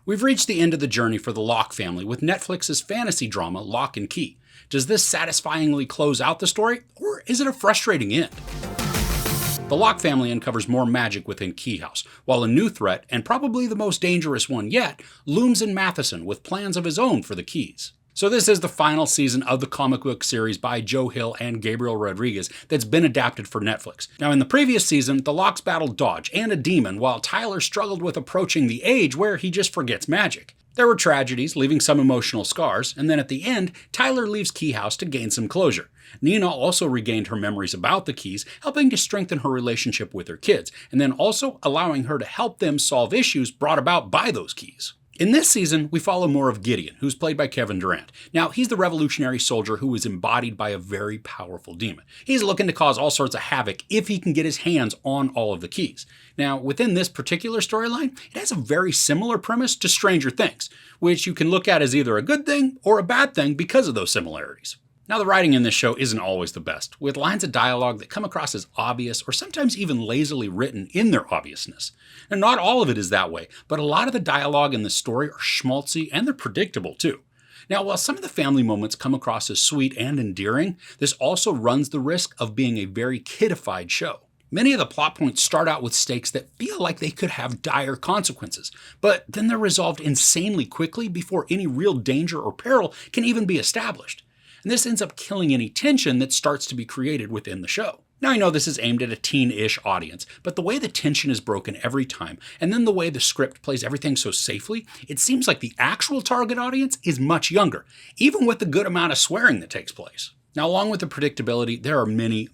We've reached the end of the journey for the Locke family with Netflix's fantasy drama Locke Key. Does this satisfyingly close out the story, or is it a frustrating end? The Locke family uncovers more magic within Keyhouse, while a new threat, and probably the most dangerous one yet, looms in Matheson with plans of his own for the keys. So this is the final season of the comic book series by Joe Hill and Gabriel Rodriguez that's been adapted for Netflix. Now in the previous season, the Lockes battled Dodge and a demon while Tyler struggled with approaching the age where he just forgets magic. There were tragedies, leaving some emotional scars, and then at the end, Tyler leaves Keyhouse to gain some closure. Nina also regained her memories about the keys, helping to strengthen her relationship with her kids, and then also allowing her to help them solve issues brought about by those keys. In this season, we follow more of Gideon, who's played by Kevin Durant. Now, he's the revolutionary soldier who is embodied by a very powerful demon. He's looking to cause all sorts of havoc if he can get his hands on all of the keys. Now, within this particular storyline, it has a very similar premise to Stranger Things, which you can look at as either a good thing or a bad thing because of those similarities. Now, the writing in this show isn't always the best, with lines of dialogue that come across as obvious or sometimes even lazily written in their obviousness. And not all of it is that way, but a lot of the dialogue in the story are schmaltzy and they're predictable too. Now, while some of the family moments come across as sweet and endearing, this also runs the risk of being a very kidified show. Many of the plot points start out with stakes that feel like they could have dire consequences, but then they're resolved insanely quickly before any real danger or peril can even be established. And this ends up killing any tension that starts to be created within the show. Now I know this is aimed at a teen-ish audience, but the way the tension is broken every time, and then the way the script plays everything so safely, it seems like the actual target audience is much younger, even with the good amount of swearing that takes place. Now, along with the predictability, there are many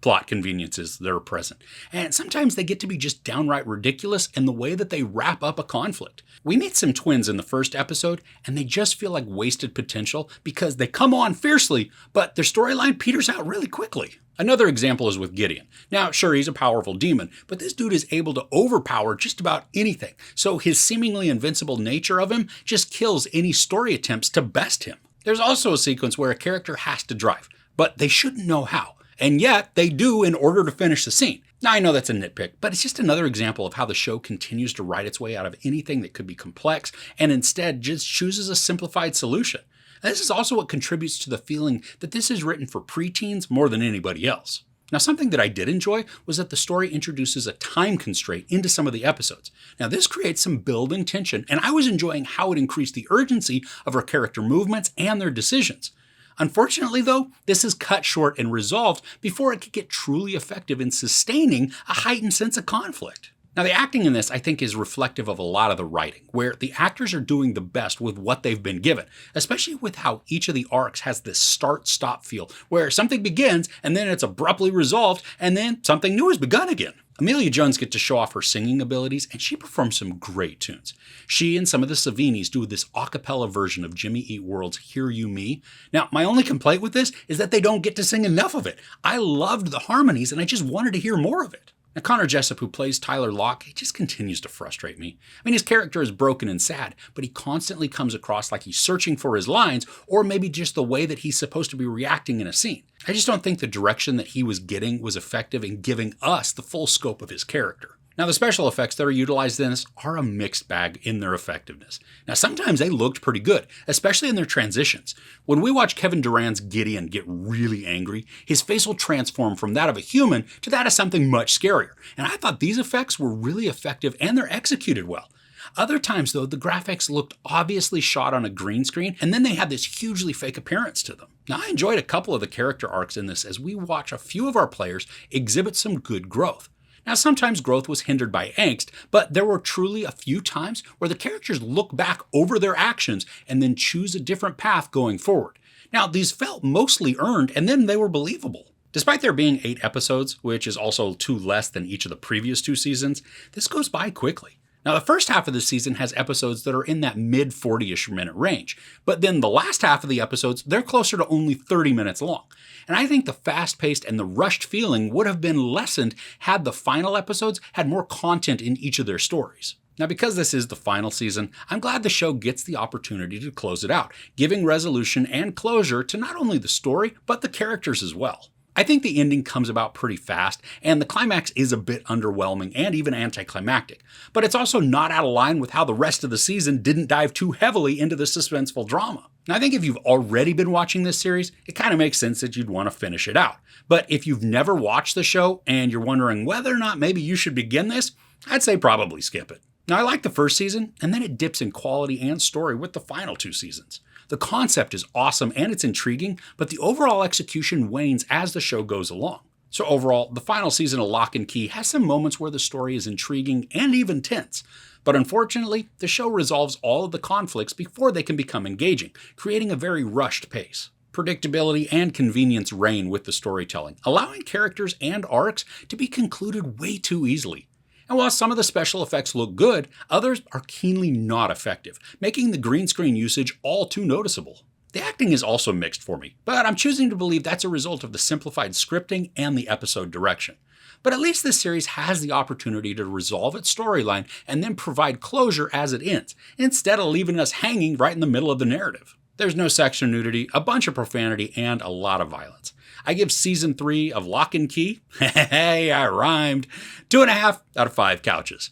plot conveniences that are present, and sometimes they get to be just downright ridiculous in the way that they wrap up a conflict. We meet some twins in the first episode, and they just feel like wasted potential because they come on fiercely, but their storyline peters out really quickly. Another example is with Gideon. Now, sure, he's a powerful demon, but this dude is able to overpower just about anything, so his seemingly invincible nature of him just kills any story attempts to best him. There's also a sequence where a character has to drive, but they shouldn't know how, and yet they do in order to finish the scene. Now I know that's a nitpick, but it's just another example of how the show continues to write its way out of anything that could be complex and instead just chooses a simplified solution. And this is also what contributes to the feeling that this is written for preteens more than anybody else. Now, something that I did enjoy was that the story introduces a time constraint into some of the episodes. Now, this creates some built-in tension, and I was enjoying how it increased the urgency of our character movements and their decisions. Unfortunately, though, this is cut short and resolved before it could get truly effective in sustaining a heightened sense of conflict. Now, the acting in this, I think, is reflective of a lot of the writing, where the actors are doing the best with what they've been given, especially with how each of the arcs has this start-stop feel, where something begins and then it's abruptly resolved and then something new has begun again. Amelia Jones gets to show off her singing abilities, and she performs some great tunes. She and some of the Savinis do this a cappella version of Jimmy Eat World's Hear You Me. Now, my only complaint with this is that they don't get to sing enough of it. I loved the harmonies, and I just wanted to hear more of it. Now, Connor Jessup, who plays Tyler Locke, he just continues to frustrate me. I mean, his character is broken and sad, but he constantly comes across like he's searching for his lines, or maybe just the way that he's supposed to be reacting in a scene. I just don't think the direction that he was getting was effective in giving us the full scope of his character. Now, the special effects that are utilized in this are a mixed bag in their effectiveness. Now, sometimes they looked pretty good, especially in their transitions. When we watch Kevin Durant's Gideon get really angry, his face will transform from that of a human to that of something much scarier. And I thought these effects were really effective and they're executed well. Other times, though, the graphics looked obviously shot on a green screen, and then they had this hugely fake appearance to them. Now, I enjoyed a couple of the character arcs in this as we watch a few of our players exhibit some good growth. Now, sometimes growth was hindered by angst, but there were truly a few times where the characters look back over their actions and then choose a different path going forward. Now, these felt mostly earned, and then they were believable. Despite there being 8 episodes, which is also 2 less than each of the previous 2 seasons, this goes by quickly. Now, the first half of the season has episodes that are in that mid-40-ish minute range, but then the last half of the episodes, they're closer to only 30 minutes long. And I think the fast-paced and the rushed feeling would have been lessened had the final episodes had more content in each of their stories. Now, because this is the final season, I'm glad the show gets the opportunity to close it out, giving resolution and closure to not only the story, but the characters as well. I think the ending comes about pretty fast, and the climax is a bit underwhelming and even anticlimactic, but it's also not out of line with how the rest of the season didn't dive too heavily into the suspenseful drama. Now, I think if you've already been watching this series, it kind of makes sense that you'd want to finish it out. But if you've never watched the show and you're wondering whether or not maybe you should begin this, I'd say probably skip it. Now, I like the first season, and then it dips in quality and story with the final 2 seasons. The concept is awesome and it's intriguing, but the overall execution wanes as the show goes along. So overall, the final season of Locke & Key has some moments where the story is intriguing and even tense. But unfortunately, the show resolves all of the conflicts before they can become engaging, creating a very rushed pace. Predictability and convenience reign with the storytelling, allowing characters and arcs to be concluded way too easily. And while some of the special effects look good, others are keenly not effective, making the green screen usage all too noticeable. The acting is also mixed for me, but I'm choosing to believe that's a result of the simplified scripting and the episode direction. But at least this series has the opportunity to resolve its storyline and then provide closure as it ends, instead of leaving us hanging right in the middle of the narrative. There's no sexual nudity, a bunch of profanity, and a lot of violence. I give Season 3 of Locke & Key, hey, I rhymed, 2.5 out of 5 couches.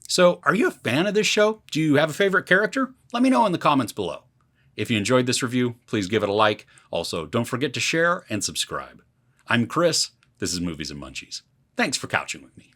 So, are you a fan of this show? Do you have a favorite character? Let me know in the comments below. If you enjoyed this review, please give it a like. Also, don't forget to share and subscribe. I'm Chris. This is Movies and Munchies. Thanks for couching with me.